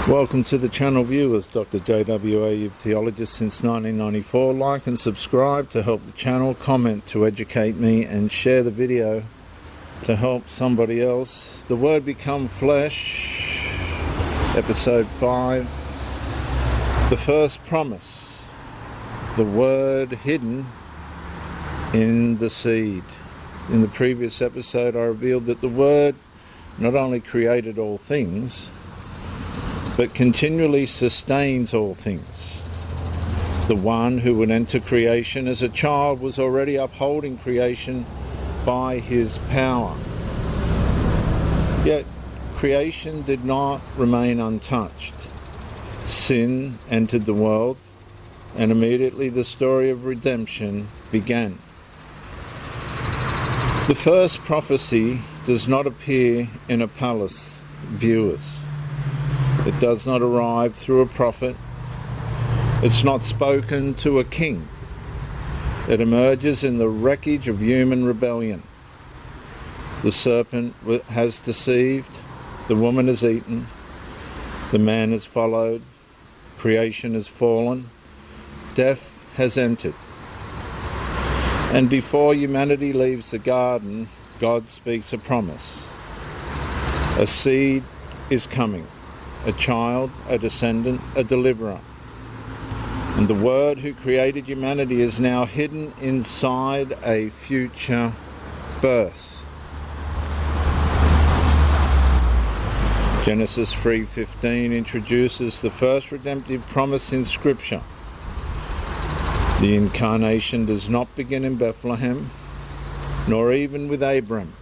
Welcome to the channel viewers. Dr. JWA, theologist since 1994. Like and subscribe to help the channel, comment to educate me, and share the video to help somebody else. The Word Become Flesh, episode 5. The first promise, the Word hidden in the seed. In the previous episode I revealed that the Word not only created all things, but continually sustains all things. The one who would enter creation as a child was already upholding creation by his power. Yet creation did not remain untouched. Sin entered the world, and immediately the story of redemption began. The first prophecy does not appear in a palace, viewers. It does not arrive through a prophet. It's not spoken to a king. It emerges in the wreckage of human rebellion. The serpent has deceived, the woman has eaten, the man has followed, creation has fallen, death has entered. And before humanity leaves the garden, God speaks a promise. A seed is coming. A child, a descendant, a deliverer. And the Word who created humanity is now hidden inside a future birth. Genesis 3:15 introduces the first redemptive promise in Scripture. The Incarnation does not begin in Bethlehem, nor even with Abram.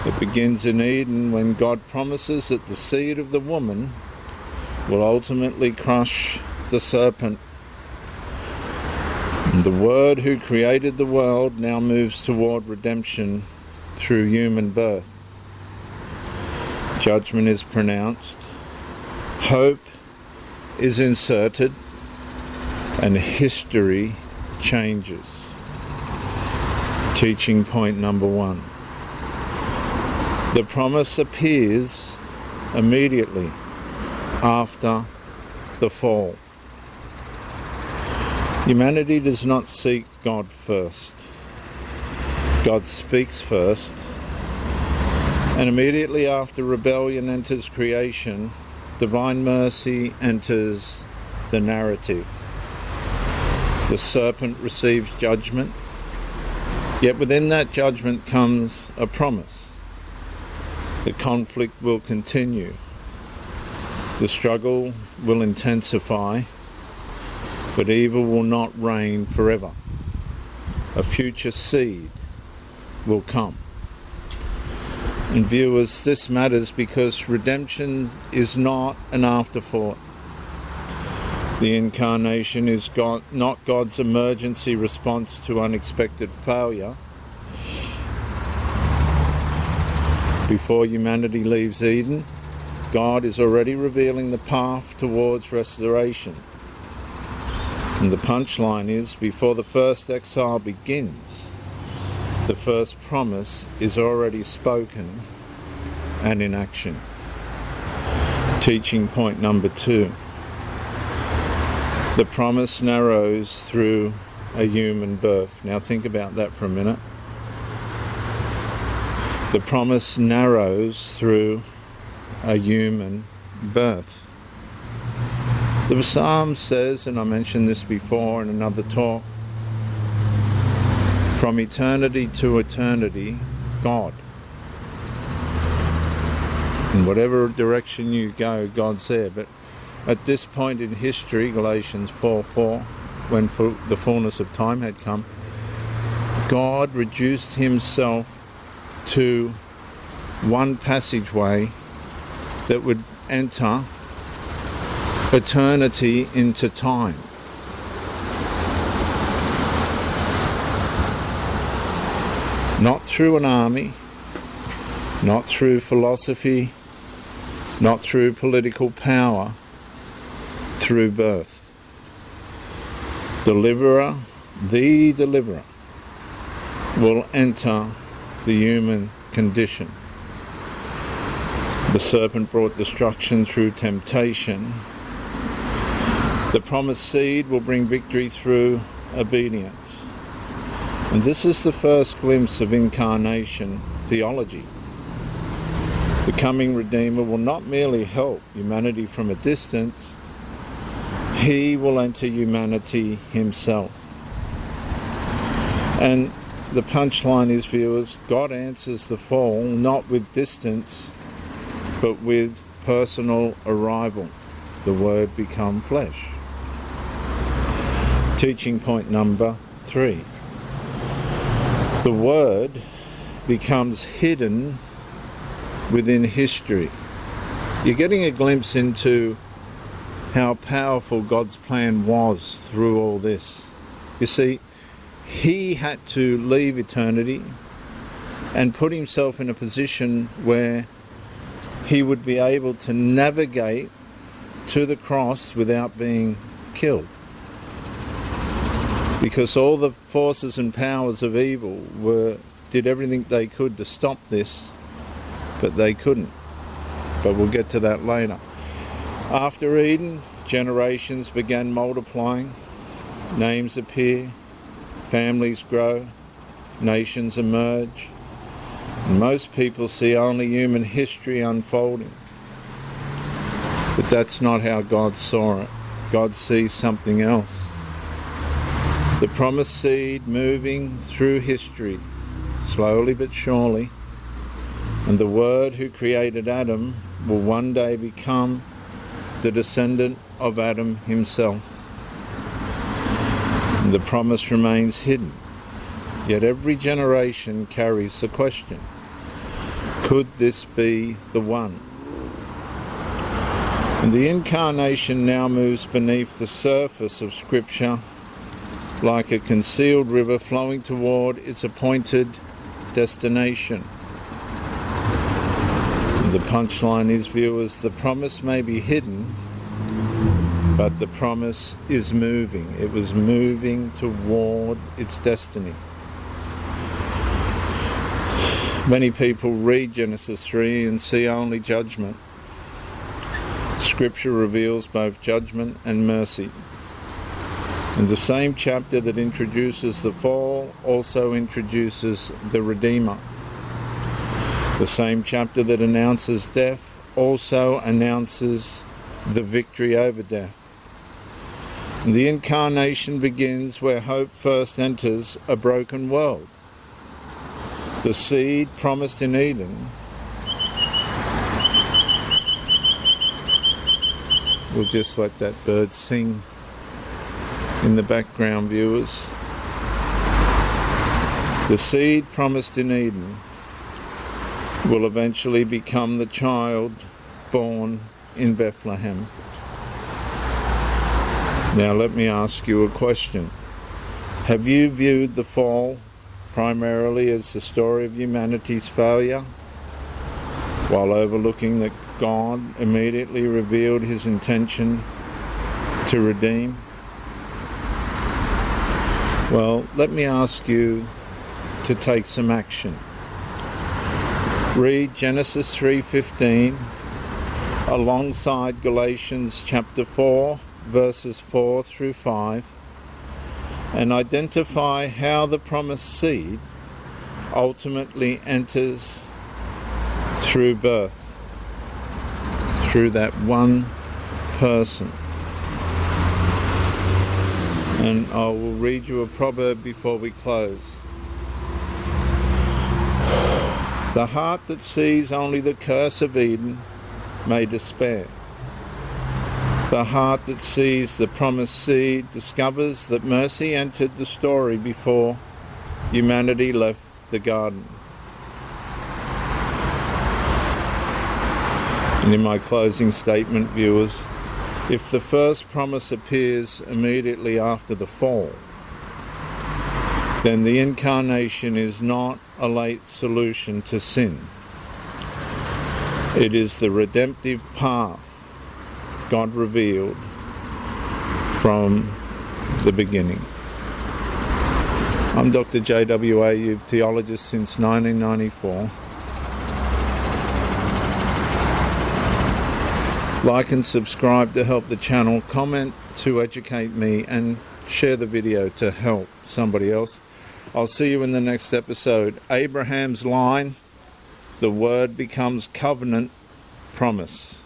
It begins in Eden when God promises that the seed of the woman will ultimately crush the serpent. And the Word who created the world now moves toward redemption through human birth. Judgment is pronounced, hope is inserted, and history changes. Teaching point number 1. The promise appears immediately after the fall. Humanity does not seek God first. God speaks first, and immediately after rebellion enters creation, divine mercy enters the narrative. The serpent receives judgment, yet within that judgment comes a promise. The conflict will continue. The struggle will intensify, but evil will not reign forever. A future seed will come. And viewers, this matters because redemption is not an afterthought. The Incarnation is not God's emergency response to unexpected failure. Before humanity leaves Eden, God is already revealing the path towards restoration. And the punchline is, before the first exile begins, the first promise is already spoken and in action. Teaching point number 2. The promise narrows through a human birth. Now think about that for a minute. The promise narrows through a human birth. The Psalm says, and I mentioned this before in another talk, from eternity to eternity, God. In whatever direction you go, God's there. But at this point in history, Galatians 4:4, when the fullness of time had come, God reduced himself to one passageway that would enter eternity into time. Not through an army, not through philosophy, not through political power, through birth. Deliverer, the deliverer, will enter the human condition. The serpent brought destruction through temptation. The promised seed will bring victory through obedience. And this is the first glimpse of Incarnation theology. The coming Redeemer will not merely help humanity from a distance, he will enter humanity himself. And the punchline is, viewers, God answers the fall not with distance, but with personal arrival. The Word become flesh. Teaching point number 3. The Word becomes hidden within history. You're getting a glimpse into how powerful God's plan was through all this. You see, he had to leave eternity and put himself in a position where he would be able to navigate to the cross without being killed. Because all the forces and powers of evil did everything they could to stop this, but they couldn't. But we'll get to that later. After Eden, generations began multiplying, names appear, families grow, nations emerge, and most people see only human history unfolding. But that's not how God saw it. God sees something else. The promised seed moving through history, slowly but surely, and the Word who created Adam will one day become the descendant of Adam himself. And the promise remains hidden. Yet every generation carries the question, could this be the one? And the Incarnation now moves beneath the surface of Scripture like a concealed river flowing toward its appointed destination. And the punchline is, viewers, the promise may be hidden, but the promise is moving. It was moving toward its destiny. Many people read Genesis 3 and see only judgment. Scripture reveals both judgment and mercy. And the same chapter that introduces the fall also introduces the Redeemer. The same chapter that announces death also announces the victory over death. And the Incarnation begins where hope first enters a broken world. The seed promised in Eden we'll just let that bird sing in the background, viewers. The seed promised in Eden will eventually become the child born in Bethlehem. Now let me ask you a question. Have you viewed the fall primarily as the story of humanity's failure, while overlooking that God immediately revealed his intention to redeem? Well, let me ask you to take some action. Read Genesis 3:15 alongside Galatians chapter 4, verses 4 through 5, and identify how the promised seed ultimately enters through birth, through that one person. And I will read you a proverb before we close. The heart that sees only the curse of Eden may despair. The heart that sees the promised seed discovers that mercy entered the story before humanity left the garden. And in my closing statement, viewers, if the first promise appears immediately after the fall, then the Incarnation is not a late solution to sin. It is the redemptive path God revealed from the beginning. I'm Dr. J.W. Ayub, theologist since 1994. Like and subscribe to help the channel, comment to educate me, and share the video to help somebody else. I'll see you in the next episode. Abraham's line, the word becomes covenant promise.